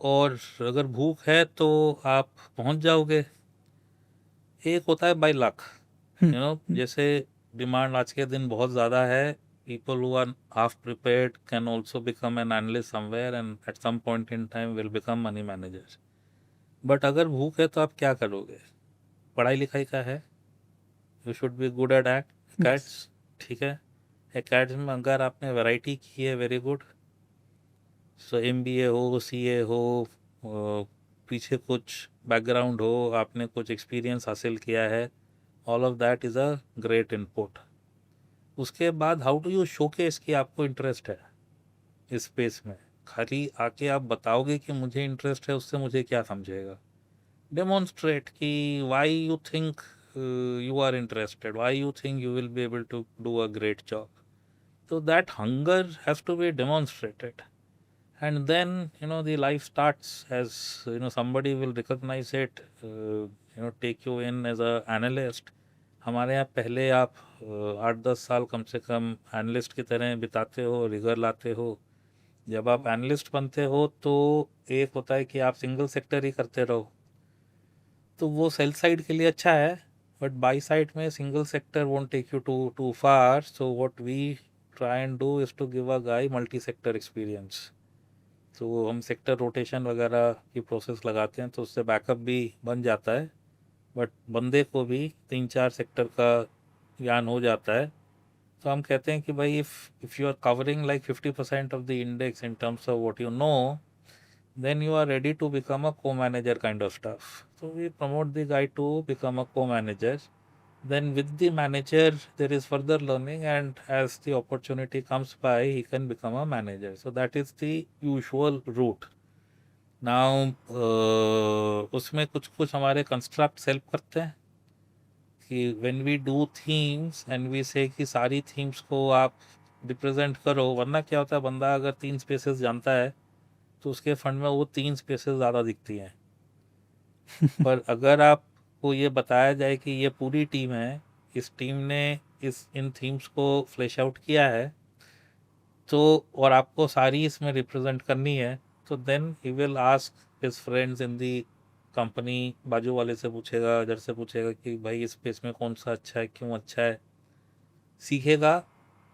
और अगर भूख है तो आप पहुंच जाओगे। एक होता है by luck, hmm. You know, जैसे डिमांड आज के दिन बहुत ज़्यादा है, people who are half prepared can also become an analyst somewhere and at some point in time will become money manager. But अगर भूख है तो आप क्या करोगे? पढ़ाई लिखाई का है, you should be good at yes. एकेट्स, ठीक है। एकेट्स में अगर आपने वैरायटी की है, वेरी गुड। सो एमबीए हो, सीए हो, पीछे कुछ बैकग्राउंड हो, आपने कुछ एक्सपीरियंस हासिल किया है, all of that is a great input. उसके बाद हाउ डू यू शोकेस कि आपको इंटरेस्ट है इस स्पेस में। खाली आके आप बताओगे कि मुझे इंटरेस्ट है, उससे मुझे क्या समझेगा? डेमोन्स्ट्रेट कि why you think you are interested, why you think you will be able to do a great job. So that hunger has to be demonstrated, and then the life starts. As somebody will recognize it, take you in as a analyst. हमारे यहाँ पहले आप 8-10 साल कम से कम analyst की तरह बिताते हो, रिगर लाते हो। जब आप एनालिस्ट बनते हो तो एक होता है कि आप सिंगल सेक्टर ही करते रहो, तो वो सेल साइड के लिए अच्छा है। बट बाई साइड में single sector won't take you too far. So what we try and do is to give a guy multi sector experience. तो हम सेक्टर रोटेशन वगैरह की प्रोसेस लगाते हैं, तो उससे बैकअप भी बन जाता है, बट बंदे को भी 3-4 सेक्टर का ज्ञान हो जाता है। तो हम कहते हैं कि भाई if you are covering like 50% of the index in terms of what you know, then you are ready to become a co-manager kind of stuff. So we promote the guy to become a co-manager. Then with the manager, there is further learning, and as the opportunity comes by, he can become a manager. So that is the usual route. Now, उसमें कुछ कुछ हमारे construct help करते हैं कि when we do themes and we say कि सारी themes को आप रिप्रेजेंट करो, वरना क्या होता है, बंदा अगर 3 स्पेसेस जानता है तो उसके फंड में वो 3 स्पेसेस ज़्यादा दिखती हैं। पर अगर आपको ये बताया जाए कि ये पूरी टीम है, इस टीम ने इन थीम्स को फ्लैश आउट किया है, तो और आपको सारी इसमें रिप्रेजेंट करनी है, तो then he will ask his friends in the company. बाजू वाले से पूछेगा, इधर से पूछेगा कि भाई इस स्पेस में कौन सा अच्छा है, क्यों अच्छा है, सीखेगा,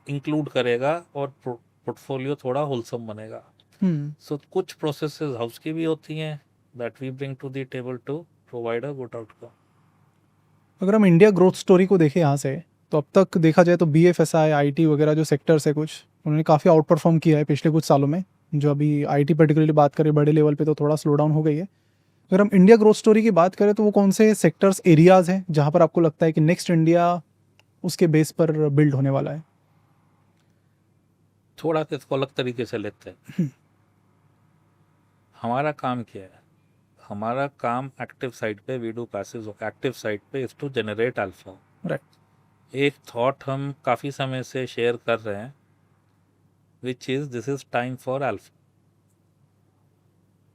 इंक्लूड करेगा, और पोर्टफोलियो थोड़ा होलसम बनेगा। सो कुछ प्रोसेसेस हाउस की भी होती हैं that we bring to the table to provide a good outcome. अगर हम इंडिया ग्रोथ स्टोरी को देखें यहाँ से, तो अब तक देखा जाए तो BFSI IT वगैरह जो सेक्टर्स है कुछ, उन्होंने काफ़ी आउट परफॉर्म किया है पिछले कुछ सालों में। जो अभी IT पर्टिकुलरली बात करें बड़े लेवल पे तो थोड़ा स्लो डाउन हो गई है। अगर हम इंडिया ग्रोथ स्टोरी की बात करें तो वो कौन से सेक्टर्स एरियाज हैं जहाँ पर आपको लगता है कि नेक्स्ट इंडिया उसके बेस पर बिल्ड होने वाला है? थोड़ा सा इसको अलग तरीके से लेते हैं। हमारा काम क्या है? हमारा काम एक्टिव साइड पे, we do passive, active side पे is to generate alpha. Right. एक थॉट हम काफ़ी समय से शेयर कर रहे हैं, which is this is time for alpha.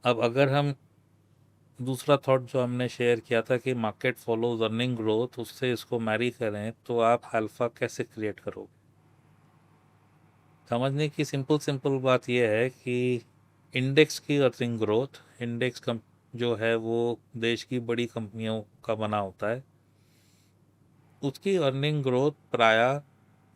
अब अगर हम दूसरा थॉट जो हमने शेयर किया था कि मार्केट फॉलोज अर्निंग ग्रोथ, उससे इसको मैरी करें तो आप अल्फा कैसे क्रिएट करोगे। समझने की सिंपल सिंपल बात यह है कि इंडेक्स की अर्निंग ग्रोथ, इंडेक्स कम जो है वो देश की बड़ी कंपनियों का बना होता है, उसकी अर्निंग ग्रोथ प्रायः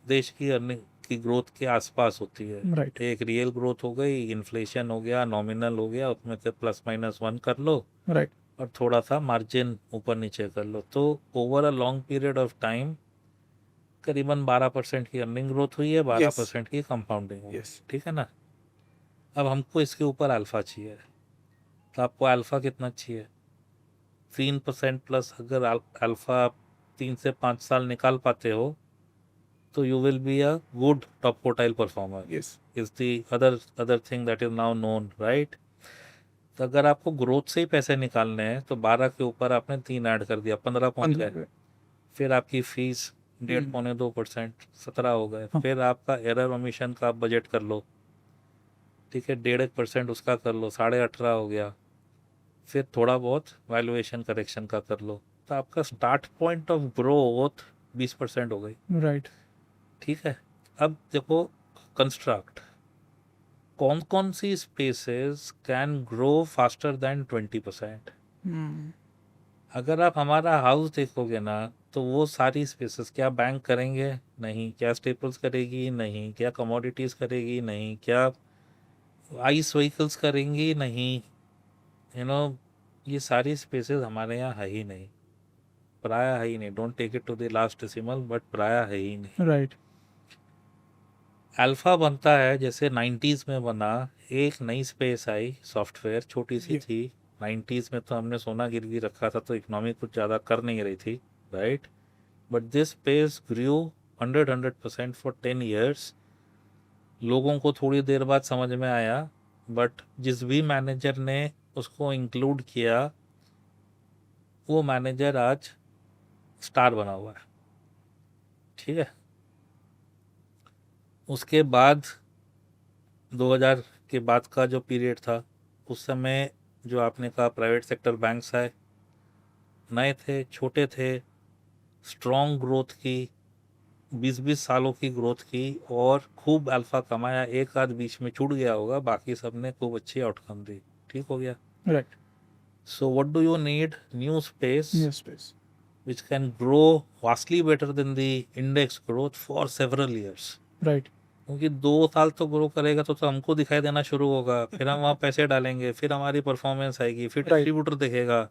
देश की अर्निंग की ग्रोथ के आसपास होती है। राइट एक रियल ग्रोथ हो गई, इन्फ्लेशन हो गया, नॉमिनल हो गया, उसमें से +-1 कर लो राइट और थोड़ा सा मार्जिन ऊपर नीचे कर लो, तो over a long period of time करीबन 12% की अर्निंग ग्रोथ हुई है, बारह यस परसेंट की कंपाउंडिंग हुई है। यस ठीक है ना। अब हमको इसके ऊपर अल्फा चाहिए, तो आपको अल्फा कितना चाहिए? 3% प्लस। अगर अल्फा 3 से 5 साल निकाल पाते हो तो you will be a good top quartile performer, yes is the other thing that is now known, right. तो अगर आपको ग्रोथ से ही पैसे निकालने हैं तो 12 के ऊपर आपने 3 ऐड कर दिया, 15 पहुंच गए। 15 फिर आपकी फीस 1.5-2%, 17 हो गए। हाँ फिर आपका एरर ओमिशन का आप बजट कर लो, ठीक है, 1.5% उसका कर लो, 18.5 हो गया। फिर थोड़ा बहुत वैल्यूएशन करेक्शन का कर लो, तो आपका स्टार्ट पॉइंट ऑफ ग्रोथ 20% हो गई। राइट ठीक है। अब देखो, कंस्ट्रक्ट कौन कौन सी spaces can grow faster than 20%। अगर आप हमारा हाउस देखोगे ना, तो वो सारी स्पेसेस, क्या बैंक करेंगे? नहीं। क्या स्टेपल्स करेगी? नहीं। क्या कमोडिटीज करेगी? नहीं। क्या आइस व्हीकल्स करेंगी? नहीं। यू नो, ये सारी स्पेसेस हमारे यहाँ है ही नहीं, प्राय है ही नहीं। Don't take it to the last decimal, but प्राय है ही नहीं। राइट अल्फा बनता है जैसे 90s में बना, एक नई स्पेस आई, सॉफ्टवेयर छोटी सी ये थी। 90s में तो हमने सोना गिरवी रखा था, तो इकोनॉमी कुछ ज़्यादा कर नहीं रही थी, right. But this space grew 100% for 10 years। लोगों को थोड़ी देर बाद समझ में आया, बट जिस भी मैनेजर ने उसको इंक्लूड किया, वो मैनेजर आज स्टार बना हुआ है। ठीक है। उसके बाद 2000 के बाद का जो पीरियड था, उस समय जो आपने कहा प्राइवेट सेक्टर बैंक्स आए, नए थे, छोटे थे, स्ट्रॉन्ग ग्रोथ की, 20-20 सालों की ग्रोथ की, और खूब अल्फा कमाया। एक आध बीच में छूट गया होगा, बाकी सब ने खूब अच्छी आउटकम दी। ठीक हो गया। Right so what do you need? New space new space which can grow vastly better than the index growth for several years। Right क्योंकि 2 साल तो ग्रो करेगा तो हमको दिखाई देना शुरू होगा, फिर हम वहाँ पैसे डालेंगे, फिर हमारी परफॉर्मेंस आएगी, फिर राइट डिस्ट्रीब्यूटर देखेगा,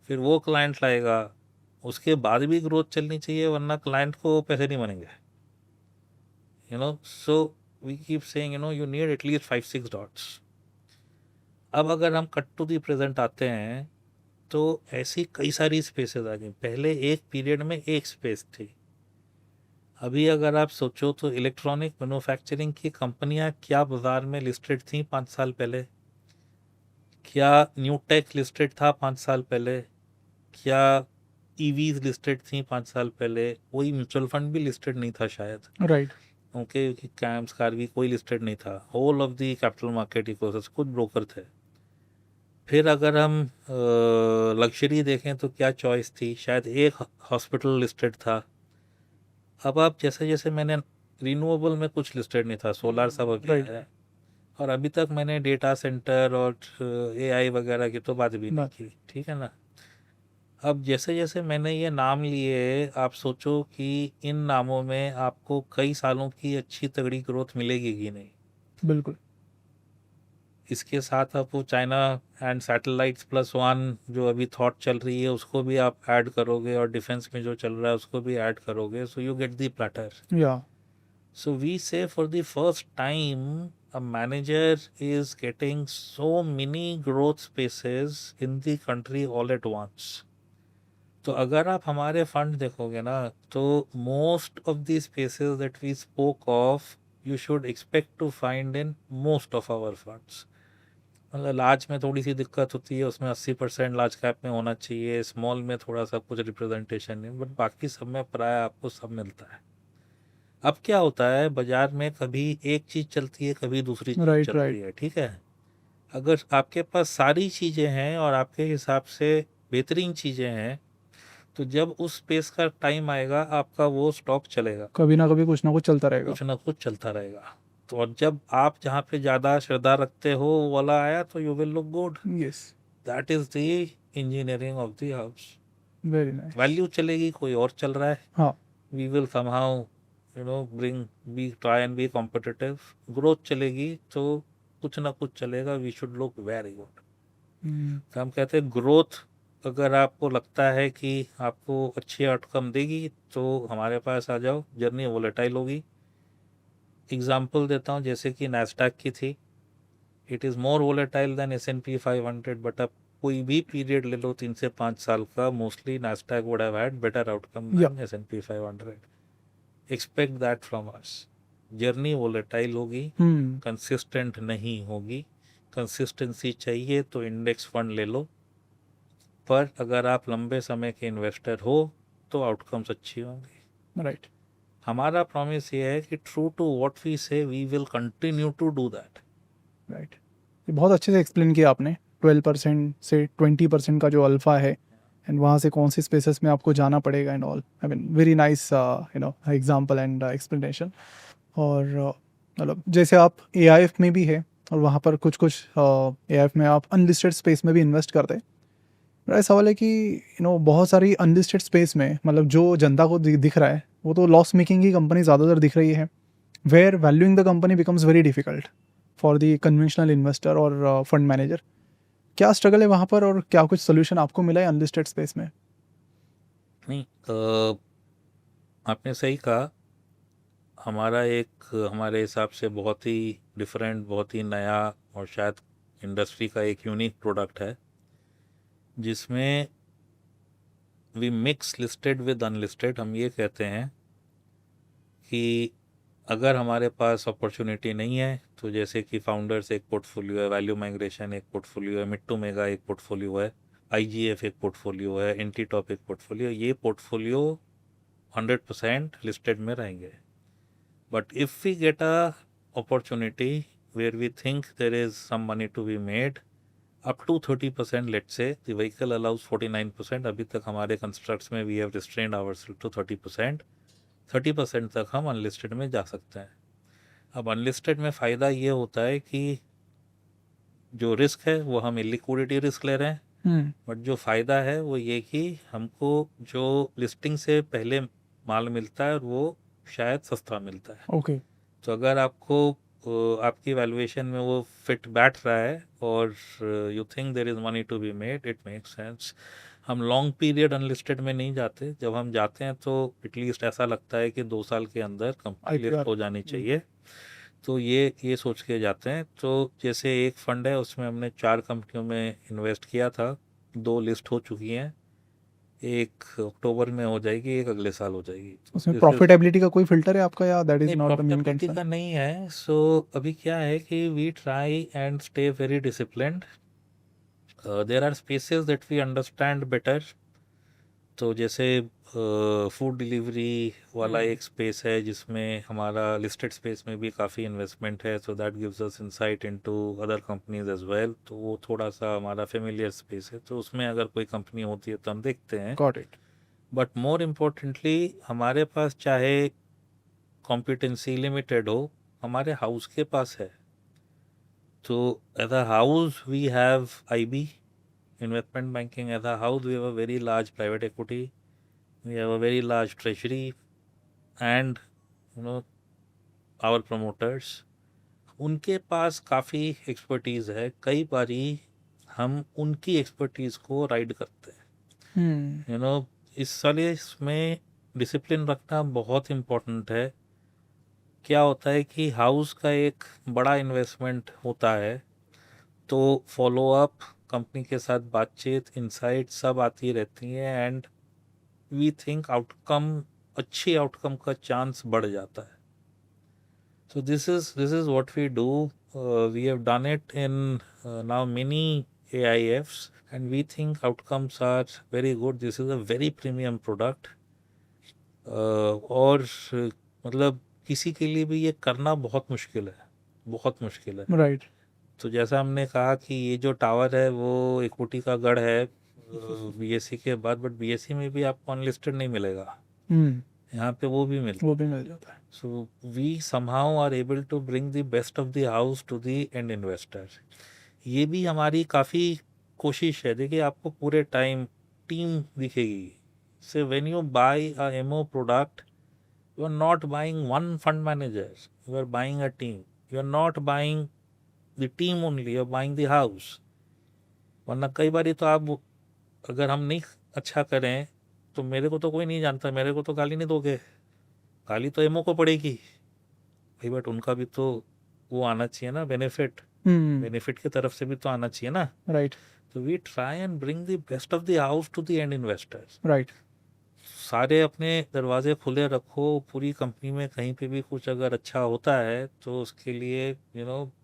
फिर वो क्लाइंट लाएगा। उसके बाद भी ग्रोथ चलनी चाहिए, वरना क्लाइंट को पैसे नहीं बनेंगे। So we keep saying, you need at least 5-6 dots. अब अगर हम कट टू दी प्रेजेंट आते हैं, तो ऐसी कई सारी स्पेसेस आ गई। पहले एक पीरियड में एक स्पेस थी। अभी अगर आप सोचो तो इलेक्ट्रॉनिक मैन्युफैक्चरिंग की कंपनियां क्या बाजार में लिस्टेड थी 5 साल पहले? क्या न्यू टेक लिस्टेड था 5 साल पहले? क्या ईवीज लिस्टेड थी 5 साल पहले? कोई म्यूचुअल फंड भी लिस्टेड नहीं था शायद। राइट ओके, कैम्स कार भी कोई लिस्टेड नहीं था। Whole of the capital market ecosystem, कुछ ब्रोकर थे। फिर अगर हम लग्जरी देखें तो क्या चॉइस थी? शायद एक हॉस्पिटल लिस्टेड था। अब आप जैसे जैसे मैंने रिन्यूएबल में कुछ लिस्टेड नहीं था, सोलार सब अभी राइट आया। और अभी तक मैंने डेटा सेंटर और एआई वगैरह की तो बात भी नहीं बात की। ठीक है ना। अब जैसे जैसे मैंने ये नाम लिए, आप सोचो कि इन नामों में आपको कई सालों की अच्छी तगड़ी ग्रोथ मिलेगी कि नहीं। बिल्कुल इसके साथ आप वो चाइना एंड सैटेलाइट्स +1 जो अभी थॉट चल रही है, उसको भी आप ऐड करोगे, और डिफेंस में जो चल रहा है उसको भी ऐड करोगे, so you get the platter. या So we say for the first time, a manager is getting so many growth spaces in the country all at once। तो अगर आप हमारे फंड देखोगे ना, तो most of the spaces that we spoke of, you should expect to find in most of our funds. मतलब large में थोड़ी सी दिक्कत होती है, उसमें 80% लार्ज कैप में होना चाहिए, स्मॉल में थोड़ा सा कुछ रिप्रेजेंटेशन है, बट बाकी सब में प्राय आपको सब मिलता है। अब क्या होता है बाजार में, कभी एक चीज़ चलती है, कभी दूसरी चीज़ राइट, चलती राइट। है, ठीक है। अगर आपके पास सारी चीज़ें हैं और आपके हिसाब से बेहतरीन चीज़ें हैं, तो जब उस स्पेस का टाइम आएगा आपका वो स्टॉक चलेगा, कभी ना कभी कुछ ना कुछ चलता रहेगा। कुछ ना कुछ चलता रहेगा। तो और जब आप जहाँ पे ज़्यादा श्रद्धा रखते हो वो वाला आया तो you will look good. Yes. That is the engineering of the house. Very nice. Value चलेगी, कोई और चल रहा है, हाँ। We will somehow bring, we try and be competitive. Growth चलेगी तो कुछ ना कुछ चलेगा, we should look very good. तो हम कहते हैं ग्रोथ अगर आपको लगता है कि आपको अच्छी आउटकम देगी तो हमारे पास आ जाओ। जर्नी वोलेटाइल होगी। एग्जाम्पल देता हूँ, जैसे कि नैस्डैक की थी, it is more volatile than S&P 500, but अब कोई भी पीरियड ले लो 3 से 5 साल का, mostly Nasdaq would have had better outcome yeah. Than S&P 500। Expect that from us. Journey volatile होगी, कंसिस्टेंट नहीं होगी। कंसिस्टेंसी चाहिए तो इंडेक्स फंड ले लो, पर अगर आप लंबे समय के इन्वेस्टर हो तो आउटकम्स अच्छी होंगी। राइट। हमारा प्रॉमिस ये है कि true to what we say we will continue to do that. Right. ये बहुत अच्छे से एक्सप्लेन किया आपने। 12% से 20% का जो अल्फा है, एंड वहाँ से कौन सी स्पेसेस में आपको जाना पड़ेगा and all. I mean very nice example and explanation. और मतलब जैसे आप AIF में भी है, और वहाँ पर कुछ कुछ AIF में आप अनलिस्टेड स्पेस में भी इन्वेस्ट करते हैं। मेरा सवाल है कि बहुत सारी अनलिस्टेड स्पेस में, मतलब जो जनता को दिख रहा है, वो तो लॉस मेकिंग ही कंपनी ज़्यादातर दिख रही है, where valuing the company becomes very difficult for the conventional investor और फंड मैनेजर। क्या स्ट्रगल है वहाँ पर, और क्या कुछ सोल्यूशन आपको मिला है अनलिस्टेड स्पेस में? नहीं, आपने सही कहा। हमारा एक हमारे हिसाब से बहुत ही डिफरेंट, बहुत ही नया और शायद इंडस्ट्री का एक यूनिक प्रोडक्ट है, जिसमें we mix listed with unlisted. हम ये कहते हैं कि अगर हमारे पास अपॉर्चुनिटी नहीं है, तो जैसे कि फाउंडर्स एक पोर्टफोलियो है, वैल्यू माइग्रेशन एक पोर्टफोलियो है, मिड टू मेगा एक पोर्टफोलियो है, IGF एक पोर्टफोलियो है, एंटी टॉप एक पोर्टफोलियो, ये पोर्टफोलियो 100% लिस्टेड में रहेंगे। But if we get a opportunity where we think there is some money to be made up to 30%, let's say the vehicle allows 49%, अभी तक हमारे कंस्ट्रक्ट्स में we have restrained ourselves to 30%। 30% तक हम unlisted में जा सकते हैं। अब अनलिस्टेड में फ़ायदा ये होता है कि जो रिस्क है वो हम इलिक्विडिटी रिस्क ले रहे हैं, बट जो फ़ायदा है वो ये कि हमको जो लिस्टिंग से पहले माल मिलता है वो शायद सस्ता मिलता है। ओके। तो अगर आपको आपकी वैल्यूएशन में वो फिट बैठ रहा है और you think there is money to be made, it makes sense. हम लॉन्ग पीरियड अनलिस्टेड में नहीं जाते। जब हम जाते हैं तो एटलीस्ट ऐसा लगता है कि 2 साल के अंदर कंपनी लिस्ट IPR। हो जानी चाहिए। तो ये सोच के जाते हैं। तो जैसे एक फंड है, उसमें हमने 4 कंपनियों में इन्वेस्ट किया था, 2 लिस्ट हो चुकी हैं, एक अक्टूबर में हो जाएगी, एक अगले साल हो जाएगी। तो उसमें दिस इज, प्रॉफिटेबिलिटी का कोई फिल्टर है आपका, या दैट इज नहीं not the main profitability concern? का नहीं है। सो अभी क्या है कि we try and stay very disciplined. There are spaces that we understand better. तो जैसे फूड डिलीवरी वाला एक स्पेस है जिसमें हमारा लिस्टेड स्पेस में भी काफ़ी इन्वेस्टमेंट है, so that gives us insight into other companies as well. तो वो थोड़ा सा हमारा फेमिलियर स्पेस है, तो उसमें अगर कोई कंपनी होती है तो हम देखते हैं। Got it. But more importantly हमारे पास चाहे कॉम्पिटेंसी लिमिटेड हो, हमारे हाउस के पास है। तो as a house we have IB, investment banking. As a house we have a very large private equity, we have a very large treasury, and you know our promoters, उनके पास काफ़ी expertise है। कई बारी हम उनकी एक्सपर्टीज़ को ride करते हैं। इस साले इसमें डिसिप्लिन रखना बहुत इम्पोर्टेंट है। क्या होता है कि हाउस का एक बड़ा इन्वेस्टमेंट होता है, तो फॉलो अप, कंपनी के साथ बातचीत, इनसाइट सब आती रहती हैं, एंड वी थिंक आउटकम, अच्छी आउटकम का चांस बढ़ जाता है। So this is what we do. we have done it in now many AIFs, and we think outcomes are very good. This is a very premium product. और मतलब किसी के लिए भी ये करना बहुत मुश्किल है, बहुत मुश्किल है। राइट। तो जैसा हमने कहा कि ये जो टावर है वो इक्विटी का गढ़ है बीएससी के बाद, बट बीएससी में भी आपको अनलिस्टेड नहीं मिलेगा, यहाँ पे वो भी मिलता वो है। भी मिल जाता है। So we somehow are able to bring the best of the house to the end investor. ये भी हमारी काफ़ी कोशिश है। देखिए आपको पूरे टाइम टीम दिखेगी। Say when you buy a MO product, you are not buying one fund manager, you are buying a team. You are not buying the team only, you are buying the house. वरना कई बार तो आप, अगर हम नहीं अच्छा करें तो मेरे को तो कोई नहीं जानता, मेरे को तो गाली नहीं दोगे, गाली तो एमओ को पड़ेगी भाई, बट उनका भी तो वो आना चाहिए ना, बेनिफिट, बेनिफिट की तरफ से भी तो आना चाहिए ना। राइट। तो we try and bring the best of the house to the end investors. Right. सारे अपने दरवाजे खुले रखो, पूरी कंपनी में कहीं पे भी कुछ अगर अच्छा होता है तो उसके लिए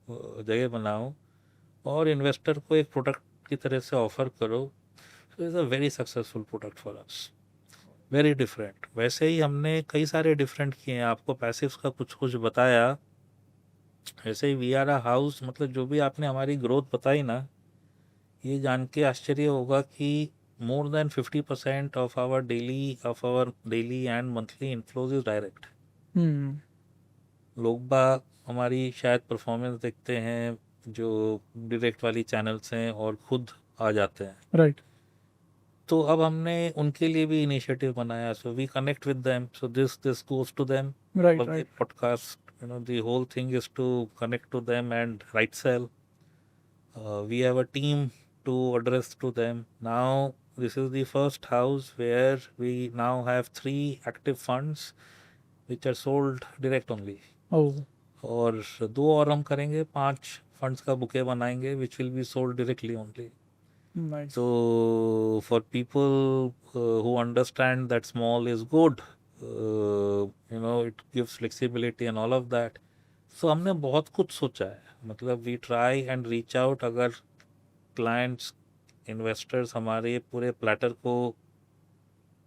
जगह बनाओ और इन्वेस्टर को एक प्रोडक्ट की तरह से ऑफर करो। So is a very successful product for us, very different. वैसे ही हमने कई सारे डिफरेंट किए हैं, आपको पैसिव्स का कुछ कुछ बताया, ऐसे ही वी आर अ हाउस। मतलब जो भी आपने हमारी ग्रोथ बताई ना, ये जान के आश्चर्य होगा कि more than 50% of our daily and monthly inflows is direct. लोग बाग हमारी शायद परफॉर्मेंस देखते हैं जो डायरेक्ट वाली चैनल्स हैं और खुद आ जाते हैं। राइट। तो अब हमने उनके लिए भी इनिशिएटिव बनाया, so we connect with them, so this goes to them. Right. Right. Podcast, the whole thing is to connect to them and right sell. We have a team to address to them. Now this is the first house where we now have 3 active funds which are sold direct only. और 2 और हम करेंगे, 5 funds का bouquet बनाएंगे which will be sold directly only. Nice. So for people who understand that small is good, it gives flexibility and all of that. So हमने बहुत कुछ सोचा है, मतलब we try and reach out. अगर clients, investors हमारे पूरे platter को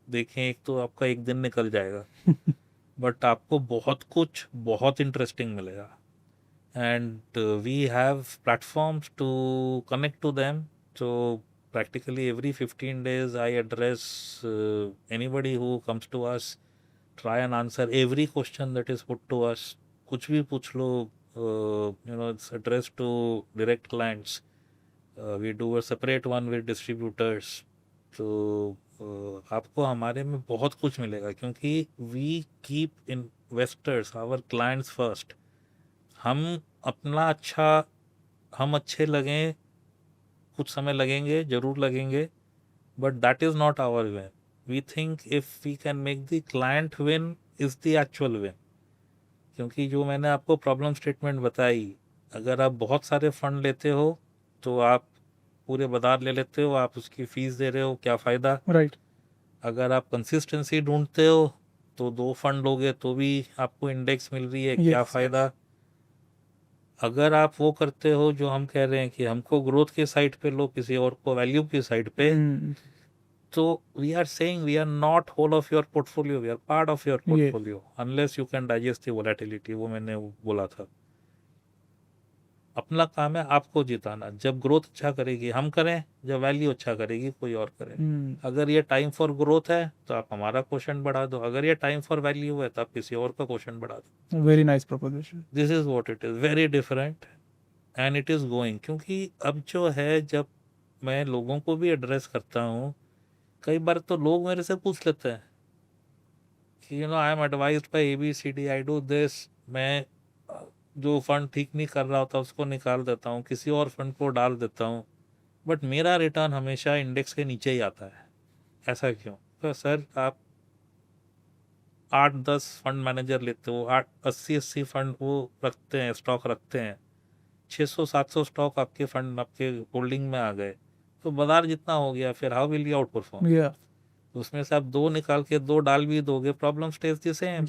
देखें, एक तो आपका एक दिन निकल जाएगा बट आपको बहुत कुछ बहुत इंटरेस्टिंग मिलेगा। And we have platforms to connect to them. So practically every 15 days I address anybody who comes to us, try and answer every question that is put to us. कुछ भी पूछ लो, it's addressed to direct clients. We do a separate one with distributors. तो आपको हमारे में बहुत कुछ मिलेगा क्योंकि we keep investors, our clients first. हम अपना अच्छा, हम अच्छे लगें, कुछ समय लगेंगे, जरूर लगेंगे, but that is not our win. We think if we can make the client win is the actual win. क्योंकि जो मैंने आपको प्रॉब्लम स्टेटमेंट बताई, अगर आप बहुत सारे फंड लेते हो तो आप पूरे बाजार ले लेते हो, आप उसकी फीस दे रहे हो, क्या फ़ायदा। राइट। अगर आप कंसिस्टेंसी ढूंढते हो तो 2 फंड लोगे तो भी आपको इंडेक्स मिल रही है, क्या फ़ायदा। अगर आप वो करते हो जो हम कह रहे हैं कि हमको ग्रोथ के साइड पे लो, किसी और को वैल्यू की साइड पे, तो we are saying we are not whole of your portfolio, we are part of your portfolio unless you can digest the volatility. वो मैंने बोला था। अपना काम है आपको जिताना। जब ग्रोथ अच्छा करेगी हम करें, जब वैल्यू अच्छा करेगी कोई और करे। अगर ये टाइम फॉर ग्रोथ है तो आप हमारा क्वेश्चन बढ़ा दो, अगर ये टाइम फॉर वैल्यू है तो आप किसी और का क्वेश्चन बढ़ा दो। Very nice proposition. This is what it is, very different and it is going. क्योंकि अब जो है, जब मैं लोगों को भी एड्रेस करता हूँ, कई बार तो लोग मेरे से पूछ लेते हैं कि I am advised by ABCD, I do this. मैं जो फंड ठीक नहीं कर रहा होता उसको निकाल देता हूँ, किसी और फंड को डाल देता हूँ, बट मेरा रिटर्न हमेशा इंडेक्स के नीचे ही आता है। ऐसा क्यों? तो सर आप 8-10 फंड मैनेजर लेते हो, 80-80 फंड वो रखते हैं, स्टॉक रखते हैं, 600-700 स्टॉक आपके फंड आपके होल्डिंग में आ गए, तो बाजार जितना हो गया, फिर how will you out perform. उसमें से आप 2 निकाल के 2 डाल भी दोगे, प्रॉब्लम स्टेज द सेम।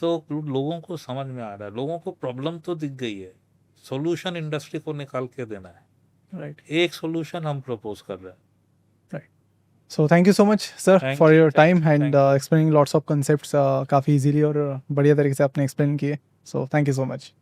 तो लोगों को समझ में आ रहा है, लोगों को प्रॉब्लम तो दिख गई है, सॉल्यूशन इंडस्ट्री को निकाल के देना है। राइट, एक सॉल्यूशन हम प्रपोज कर रहे हैं। Right. So thank you so much sir thank for you, your thank time you, and thank you. Explaining lots of concepts काफ़ी इजीली और बढ़िया तरीके से आपने एक्सप्लेन किए। So thank you so much.